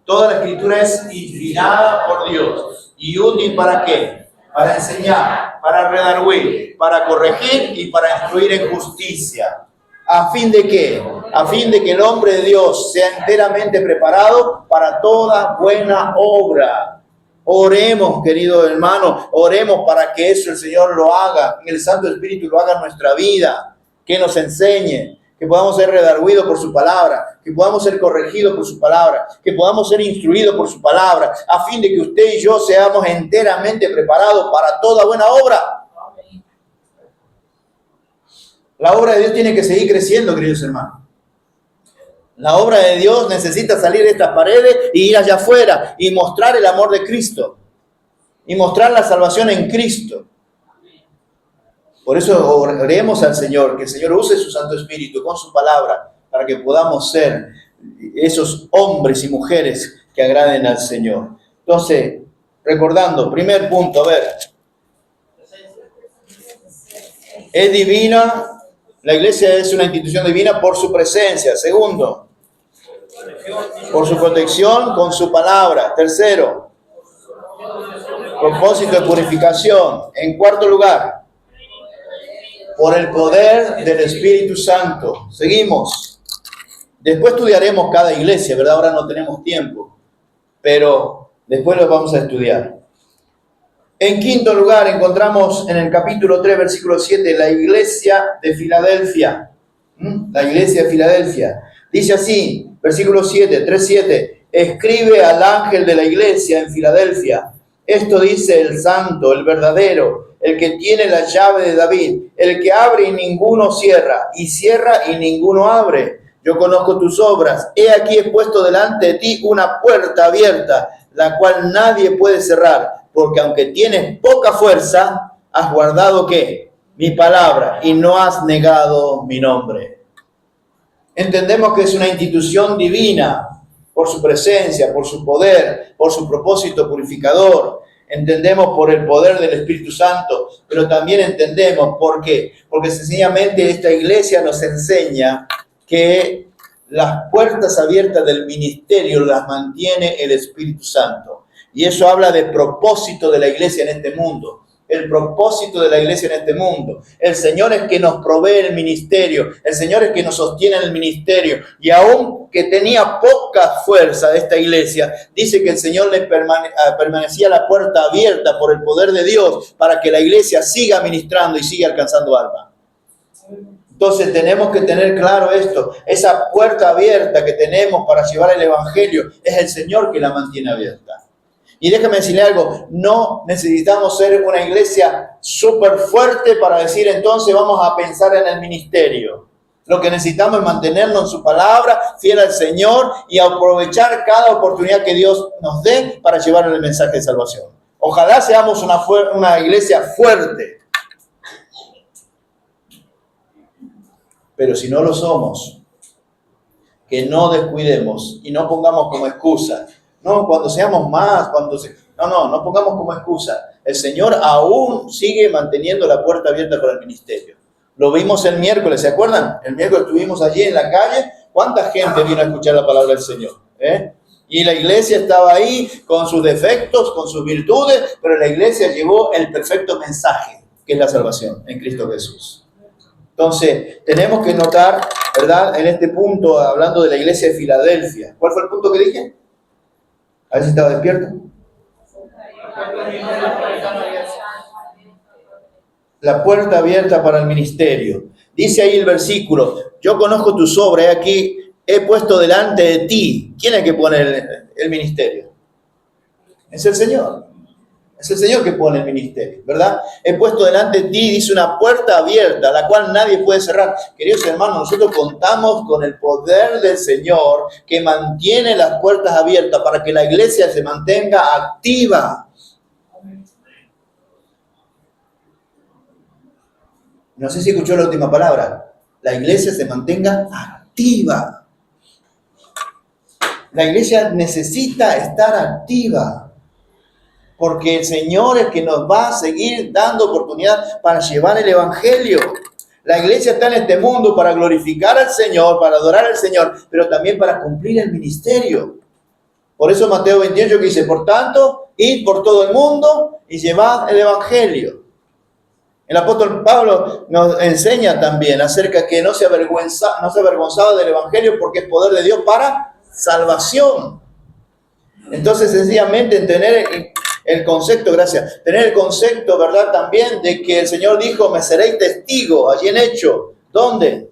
Toda la Escritura es inspirada por Dios. ¿Y útil para qué? Para enseñar, para redarguir, para corregir y para instruir en justicia. ¿A fin de qué? A fin de que el hombre de Dios sea enteramente preparado para toda buena obra. Oremos, querido hermano, oremos para que eso el Señor lo haga, que el Santo Espíritu lo haga en nuestra vida, que nos enseñe, que podamos ser redarguidos por su palabra, que podamos ser corregidos por su palabra, que podamos ser instruidos por su palabra, a fin de que usted y yo seamos enteramente preparados para toda buena obra. La obra de Dios tiene que seguir creciendo, queridos hermanos. La obra de Dios necesita salir de estas paredes y ir allá afuera y mostrar el amor de Cristo y mostrar la salvación en Cristo. Por eso oremos al Señor, que el Señor use su Santo Espíritu con su palabra para que podamos ser esos hombres y mujeres que agraden al Señor. Entonces, recordando, primer punto, a ver. Es divina, la iglesia es una institución divina por su presencia. Segundo, por su protección con su palabra. Tercero, propósito de purificación. En cuarto lugar, por el poder del Espíritu Santo. Seguimos. Después estudiaremos cada iglesia, ¿verdad? Ahora no tenemos tiempo, pero después lo vamos a estudiar. En quinto lugar, encontramos en el capítulo 3, versículo 7, la iglesia de Filadelfia. La iglesia de Filadelfia. Dice así, versículo 7, 3:7, escribe al ángel de la iglesia en Filadelfia. Esto dice el santo, el verdadero, el que tiene la llave de David, el que abre y ninguno cierra, y cierra y ninguno abre. Yo conozco tus obras. He aquí he puesto delante de ti una puerta abierta, la cual nadie puede cerrar, porque aunque tienes poca fuerza, has guardado ¿qué? Mi palabra, y no has negado mi nombre. Entendemos que es una institución divina por su presencia, por su poder, por su propósito purificador. Entendemos por el poder del Espíritu Santo, pero también entendemos por qué. Porque sencillamente esta iglesia nos enseña que las puertas abiertas del ministerio las mantiene el Espíritu Santo. Y eso habla del propósito de la iglesia en este mundo. El propósito de la iglesia en este mundo. El Señor es que nos provee el ministerio. El Señor es que nos sostiene el ministerio. Y aun que tenía poca fuerza de esta iglesia, dice que el Señor le permanecía la puerta abierta por el poder de Dios para que la iglesia siga ministrando y siga alcanzando almas. Entonces tenemos que tener claro esto. Esa puerta abierta que tenemos para llevar el evangelio es el Señor que la mantiene abierta. Y déjame decirle algo, no necesitamos ser una iglesia súper fuerte para decir entonces vamos a pensar en el ministerio. Lo que necesitamos es mantenernos en su palabra, fiel al Señor y aprovechar cada oportunidad que Dios nos dé para llevar el mensaje de salvación. Ojalá seamos una iglesia fuerte. Pero si no lo somos, que no descuidemos y no pongamos como excusa. No, cuando seamos más, no pongamos como excusa. El Señor aún sigue manteniendo la puerta abierta para el ministerio. Lo vimos el miércoles, ¿se acuerdan? El miércoles estuvimos allí en la calle. ¿Cuánta gente vino a escuchar la palabra del Señor? Y la iglesia estaba ahí con sus defectos, con sus virtudes, pero la iglesia llevó el perfecto mensaje, que es la salvación en Cristo Jesús. Entonces, tenemos que notar, ¿verdad? En este punto, hablando de la iglesia de Filadelfia. ¿Cuál fue el punto que dije? A ver si estaba despierto. La puerta abierta para el ministerio. Dice ahí el versículo, yo conozco tus obras, he aquí, he puesto delante de ti. ¿Quién es el que pone el ministerio? Es el Señor. Es el Señor que pone el ministerio, ¿verdad? He puesto delante de ti, dice, una puerta abierta, la cual nadie puede cerrar. Queridos hermanos, nosotros contamos con el poder del Señor que mantiene las puertas abiertas para que la iglesia se mantenga activa. No sé si escuchó la última palabra. La iglesia se mantenga activa. La iglesia necesita estar activa. Porque el Señor es que nos va a seguir dando oportunidad para llevar el Evangelio. La iglesia está en este mundo para glorificar al Señor, para adorar al Señor, pero también para cumplir el ministerio. Por eso Mateo 28 que dice, por tanto, id por todo el mundo y llevad el Evangelio. El apóstol Pablo nos enseña también acerca de que no se avergonzaba del Evangelio porque es poder de Dios para salvación. Entonces, sencillamente, tener el concepto, tener el concepto, ¿verdad? También de que el Señor dijo, me seréis testigo, allí en Hecho. ¿Dónde?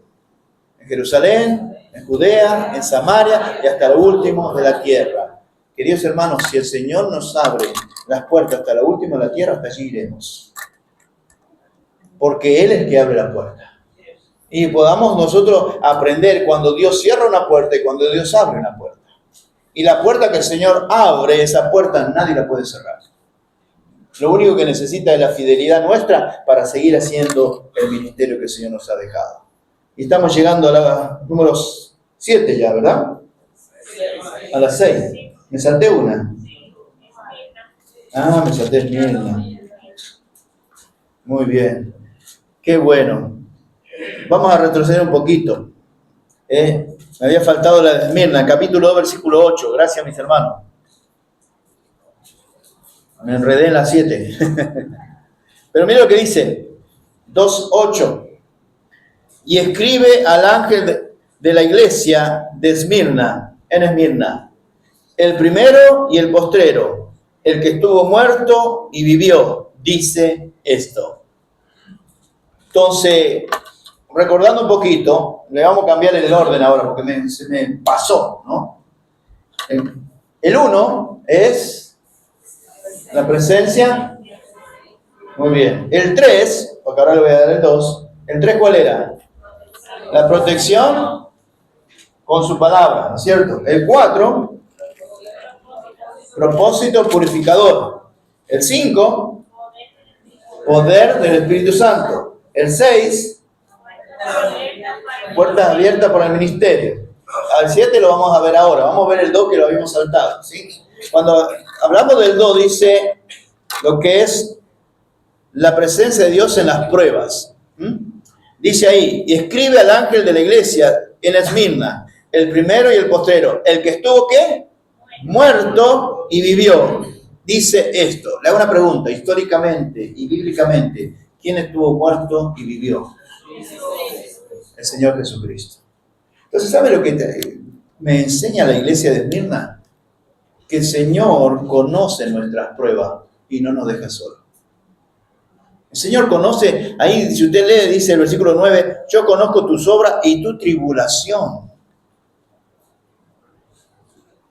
En Jerusalén, en Judea, en Samaria y hasta lo último de la tierra. Queridos hermanos, si el Señor nos abre las puertas hasta lo último de la tierra, hasta allí iremos. Porque Él es el que abre la puerta. Y podamos nosotros aprender cuando Dios cierra una puerta y cuando Dios abre una puerta. Y la puerta que el Señor abre, esa puerta nadie la puede cerrar. Lo único que necesita es la fidelidad nuestra para seguir haciendo el ministerio que el Señor nos ha dejado. Y estamos llegando a la número 7 ya, ¿verdad? A las 6. ¿Me salté una? Me salté Esmirna. Muy bien. Qué bueno. Vamos a retroceder un poquito. Me había faltado la de Esmirna, capítulo 2, versículo 8. Gracias, mis hermanos. Me enredé en la 7. Pero mira lo que dice. 2:8. Y escribe al ángel de la iglesia de Esmirna, en Esmirna, el primero y el postrero, el que estuvo muerto y vivió, dice esto. Entonces, recordando un poquito, le vamos a cambiar el orden ahora porque se me pasó, ¿no? El 1 es la presencia. Muy bien. El 3, porque ahora le voy a dar el 2. ¿El 3 cuál era? La protección con su palabra, ¿no es cierto? El 4, propósito purificador. El 5, poder del Espíritu Santo. El 6, puertas abiertas para el ministerio. Al 7 lo vamos a ver ahora. Vamos a ver el 2 que lo habíamos saltado, ¿sí? Cuando hablamos del 2 dice lo que es la presencia de Dios en las pruebas. Dice ahí, y escribe al ángel de la iglesia en Esmirna, el primero y el postrero, el que estuvo, ¿qué? Muerto y vivió. Dice esto. Le hago una pregunta, históricamente y bíblicamente, ¿quién estuvo muerto y vivió? El Señor Jesucristo. Entonces, ¿sabe lo que me enseña la iglesia de Esmirna? Que el Señor conoce nuestras pruebas y no nos deja solos. El Señor conoce, ahí si usted lee, dice el versículo 9, yo conozco tus obras y tu tribulación.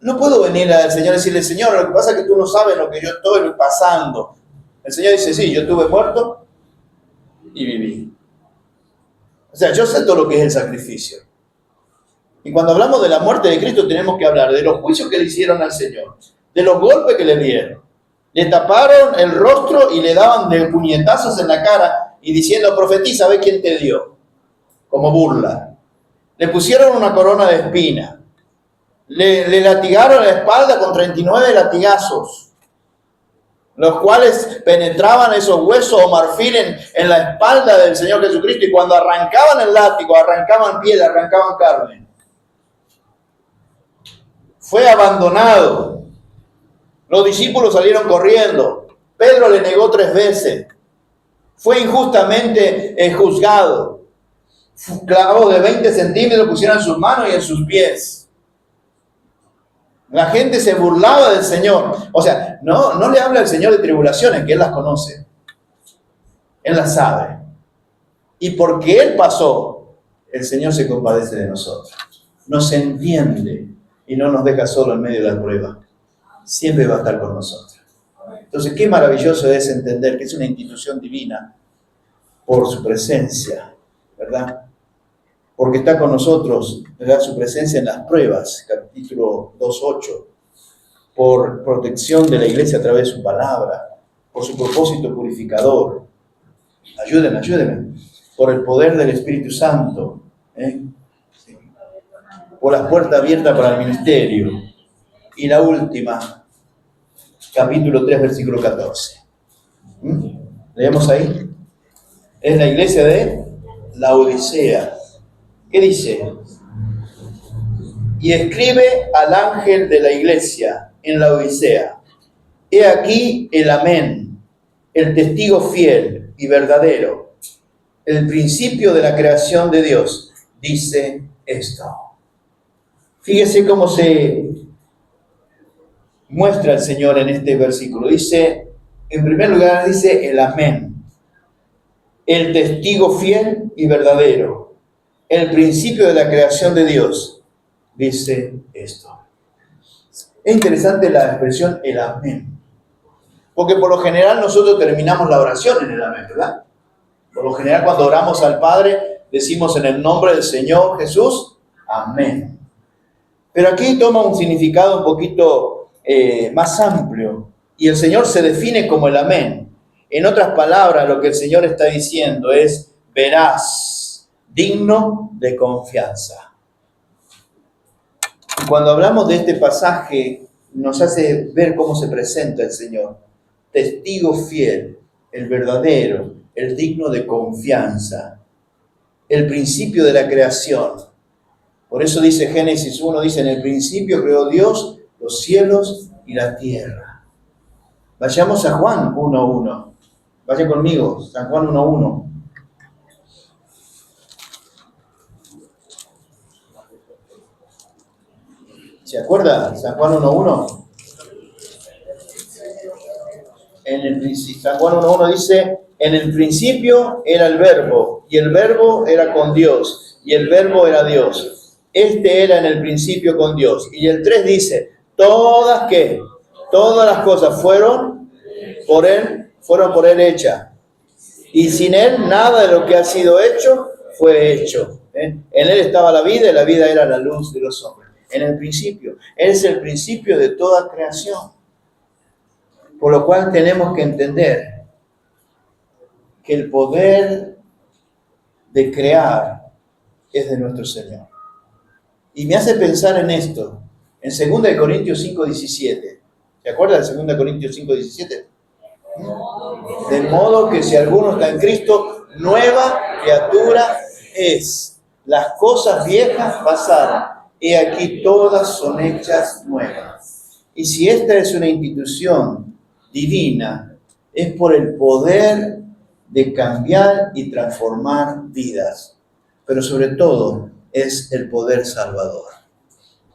No puedo venir al Señor y decirle, Señor, lo que pasa es que tú no sabes lo que yo estoy pasando. El Señor dice, sí, yo estuve muerto y viví. O sea, yo sé todo lo que es el sacrificio. Y cuando hablamos de la muerte de Cristo tenemos que hablar de los juicios que le hicieron al Señor, de los golpes que le dieron. Le taparon el rostro y le daban de puñetazos en la cara y diciendo, profetiza, ve quién te dio, como burla. Le pusieron una corona de espina. Le latigaron la espalda con 39 latigazos, los cuales penetraban esos huesos o marfil en la espalda del Señor Jesucristo, y cuando arrancaban el látigo, arrancaban piel, arrancaban carne. Fue abandonado. Los discípulos salieron corriendo. Pedro le negó 3 veces. Fue injustamente juzgado. Clavos de 20 centímetros pusieron en sus manos y en sus pies. La gente se burlaba del Señor. O sea, no le habla al Señor de tribulaciones, que Él las conoce. Él las sabe. Y porque Él pasó, el Señor se compadece de nosotros. Nos entiende y no nos deja solo en medio de la prueba. Siempre va a estar con nosotros. Entonces, qué maravilloso es entender que es una institución divina por su presencia, ¿verdad? Porque está con nosotros, ¿verdad? Su presencia en las pruebas, capítulo 2:8, por protección de la iglesia a través de su palabra, por su propósito purificador. Ayúdenme, por el poder del Espíritu Santo, sí, por las puertas abiertas para el ministerio. Y la última, capítulo 3, versículo 14. ¿Leemos ahí? Es la iglesia de Laodicea. ¿Qué dice? Y escribe al ángel de la iglesia en Laodicea: he aquí el amén, el testigo fiel y verdadero, el principio de la creación de Dios, dice esto. Fíjese cómo se muestra el Señor en este versículo. Dice, en primer lugar, dice el amén, el testigo fiel y verdadero, el principio de la creación de Dios, dice esto. Es interesante la expresión el amén, porque por lo general nosotros terminamos la oración en el amén, ¿verdad? Por lo general cuando oramos al Padre decimos en el nombre del Señor Jesús, amén. Pero aquí toma un significado un poquito más amplio y el Señor se define como el amén. En otras palabras, lo que el Señor está diciendo es veraz, digno de confianza. Y cuando hablamos de este pasaje, nos hace ver cómo se presenta el Señor. Testigo fiel, el verdadero, el digno de confianza, el principio de la creación. Por eso dice Génesis 1, dice, en el principio creó Dios los cielos y la tierra. Vayamos a Juan 1:1. Vaya conmigo, San Juan 1:1. ¿Se acuerda? San Juan 1:1. San Juan 1:1 dice, en el principio era el verbo, y el verbo era con Dios, y el verbo era Dios. Este era en el principio con Dios. Y el 3 dice, todas las cosas fueron por Él hechas. Y sin Él nada de lo que ha sido hecho fue hecho. En Él estaba la vida y la vida era la luz de los hombres. En el principio. Él es el principio de toda creación. Por lo cual tenemos que entender que el poder de crear es de nuestro Señor. Y me hace pensar en esto, en 2 Corintios 5:17. ¿Se acuerda de 2 Corintios 5:17? De modo que si alguno está en Cristo, nueva criatura es. Las cosas viejas pasaron, y aquí todas son hechas nuevas. Y si esta es una institución divina, es por el poder de cambiar y transformar vidas, pero sobre todo es el poder salvador.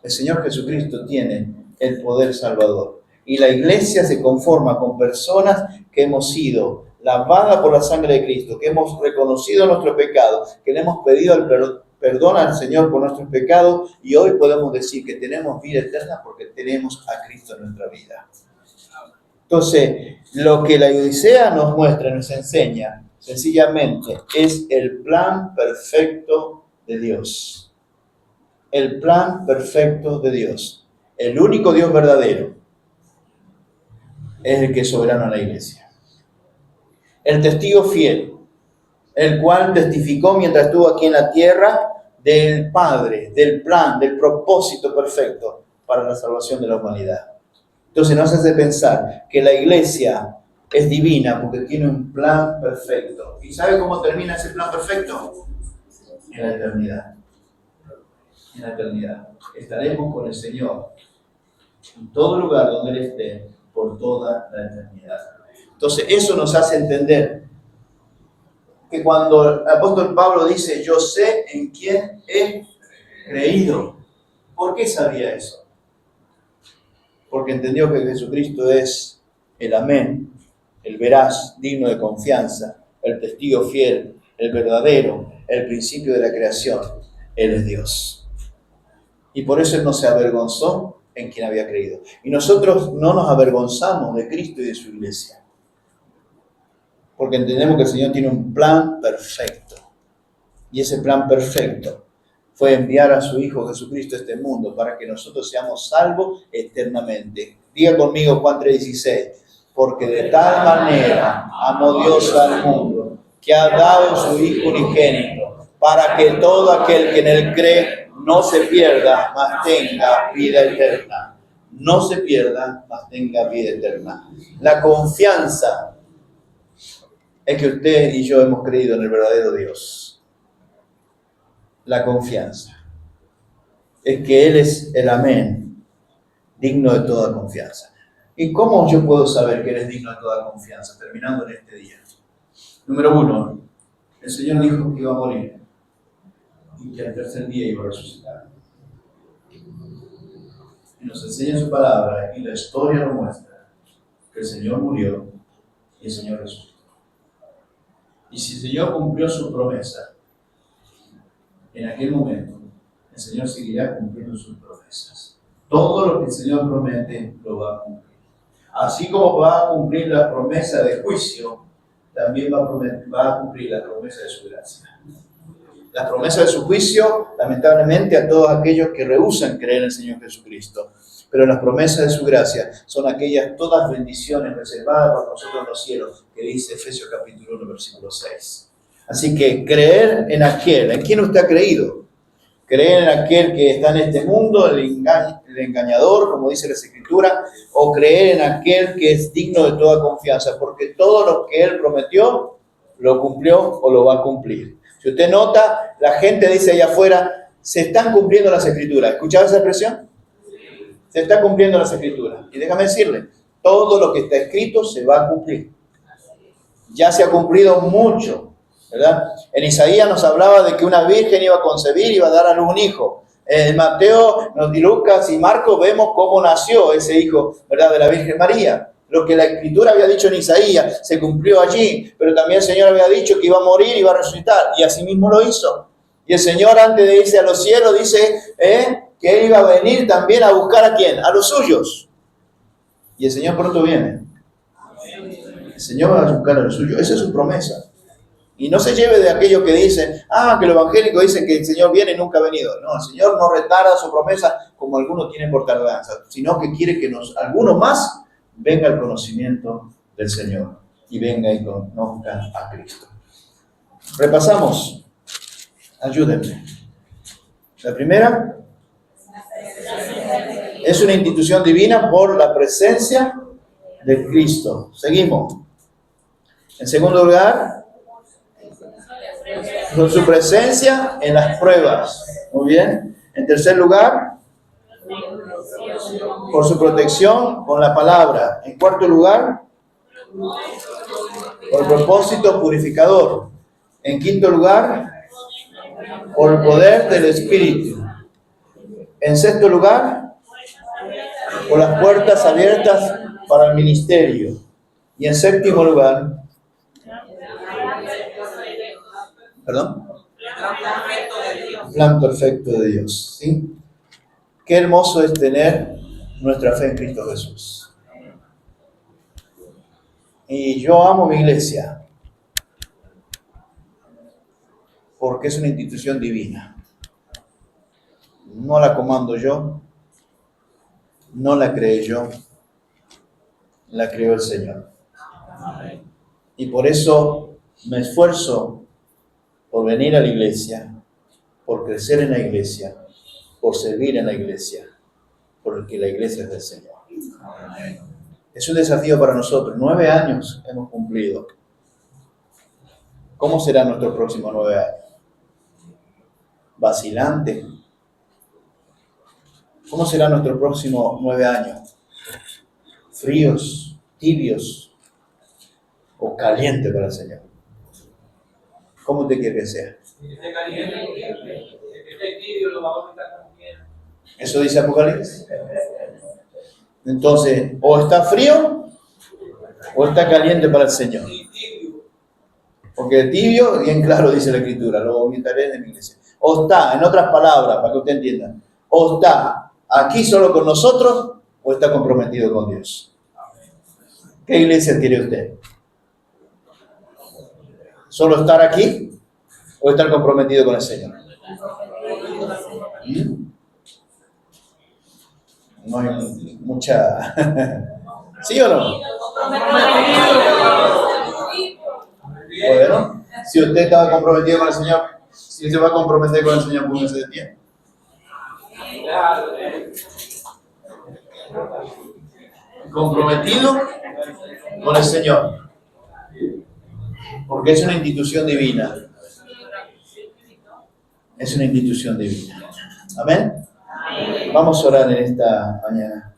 El Señor Jesucristo tiene el poder salvador y la iglesia se conforma con personas que hemos sido lavadas por la sangre de Cristo, que hemos reconocido nuestro pecado, que le hemos pedido el perdón al Señor por nuestros pecados y hoy podemos decir que tenemos vida eterna porque tenemos a Cristo en nuestra vida. Entonces, lo que la Odisea nos muestra, nos enseña, sencillamente, es el plan perfecto de Dios. El plan perfecto de Dios. El único Dios verdadero es el que es soberano en la iglesia. El testigo fiel, el cual testificó mientras estuvo aquí en la tierra del Padre, del plan, del propósito perfecto para la salvación de la humanidad. Entonces nos hace pensar que la iglesia es divina porque tiene un plan perfecto. ¿Y sabe cómo termina ese plan perfecto? En la eternidad. En la eternidad. Estaremos con el Señor en todo lugar donde Él esté por toda la eternidad. Entonces eso nos hace entender que cuando el apóstol Pablo dice, yo sé en quién he creído. ¿Por qué sabía eso? Porque entendió que Jesucristo es el amén, el veraz, digno de confianza, el testigo fiel, el verdadero, el principio de la creación. Él es Dios. Y por eso Él no se avergonzó en quien había creído. Y nosotros no nos avergonzamos de Cristo y de su iglesia. Porque entendemos que el Señor tiene un plan perfecto. Y ese plan perfecto fue enviar a su Hijo Jesucristo a este mundo para que nosotros seamos salvos eternamente. Diga conmigo Juan 3:16. Porque de tal manera amó Dios al mundo, que ha dado su Hijo unigénito, para que todo aquel que en Él cree no se pierda, mas tenga vida eterna. No se pierda, mas tenga vida eterna. La confianza es que usted y yo hemos creído en el verdadero Dios. La confianza es que Él es el amén, digno de toda confianza. ¿Y cómo yo puedo saber que Él es digno de toda confianza? Terminando en este día. Número 1, el Señor dijo que iba a morir y que al tercer día iba a resucitar. Y nos enseña su palabra y la historia nos muestra que el Señor murió y el Señor resucitó. Y si el Señor cumplió su promesa en aquel momento, el Señor seguirá cumpliendo sus promesas. Todo lo que el Señor promete lo va a cumplir. Así como va a cumplir la promesa de juicio, también va a cumplir la promesa de su gracia. La promesa de su juicio, lamentablemente, a todos aquellos que rehúsan creer en el Señor Jesucristo. Pero las promesas de su gracia son aquellas todas bendiciones reservadas para nosotros en los cielos, que dice Efesios capítulo 1, versículo 6. Así que creer en aquel, ¿en quién usted ha creído? Creer en aquel que está en este mundo, el engañador, como dice la Escritura, o creer en aquel que es digno de toda confianza, porque todo lo que Él prometió, lo cumplió o lo va a cumplir. Si usted nota, la gente dice allá afuera, se están cumpliendo las Escrituras. ¿Escuchaba esa expresión? Se está cumpliendo las Escrituras. Y déjame decirle, todo lo que está escrito se va a cumplir. Ya se ha cumplido mucho, ¿verdad? En Isaías nos hablaba de que una virgen iba a concebir y iba a dar a luz un hijo. En Mateo, Lucas y Marcos vemos cómo nació ese hijo, ¿verdad? De la Virgen María. Lo que la Escritura había dicho en Isaías se cumplió allí, pero también el Señor había dicho que iba a morir y iba a resucitar, y así mismo lo hizo. Y el Señor, antes de irse a los cielos, dice que Él iba a venir también a buscar ¿a quién? A los suyos. Y el Señor pronto viene. El Señor va a buscar a los suyos. Esa es su promesa. Y no se lleve de aquellos que dicen, que los evangélicos dicen que el Señor viene y nunca ha venido. No, el Señor no retarda su promesa como algunos tienen por tardanza, sino que quiere que algunos más venga al conocimiento del Señor y venga y conozca a Cristo. Repasamos. Ayúdenme. La primera es una institución divina por la presencia de Cristo. Seguimos. En segundo lugar, por su presencia en las pruebas. Muy bien. En tercer lugar, por su protección con la palabra. En cuarto lugar, por el propósito purificador. En quinto lugar, por el poder del Espíritu. En sexto lugar, por las puertas abiertas para el ministerio. Y en séptimo lugar, plan perfecto de Dios. ¿Sí? Qué hermoso es tener nuestra fe en Cristo Jesús. Y yo amo mi iglesia porque es una institución divina. No la comando yo, no la creé yo, la creó el Señor. Y por eso me esfuerzo por venir a la iglesia, por crecer en la iglesia, por servir en la iglesia, porque la iglesia es del Señor. Es un desafío para nosotros. 9 años hemos cumplido. ¿Cómo será nuestros próximos 9 años? ¿Vacilante? ¿Cómo será nuestros próximos 9 años? ¿Fríos, tibios o caliente para el Señor? ¿Cómo te quiere que sea? Eso dice Apocalipsis. Entonces, o está frío o está caliente para el Señor. Porque tibio, bien claro dice la Escritura, lo vomitaré de mi iglesia. O está, en otras palabras, para que usted entienda, o está aquí solo con nosotros, o está comprometido con Dios. ¿Qué iglesia quiere usted? ¿Solo estar aquí o estar comprometido con el Señor? No hay mucha... ¿Sí o no? Bueno, si usted estaba comprometido con el Señor, si usted va a comprometer con el Señor, póngase de pie. Comprometido con el Señor, porque es una institución divina. Es una institución divina. Amén. Vamos a orar en esta mañana.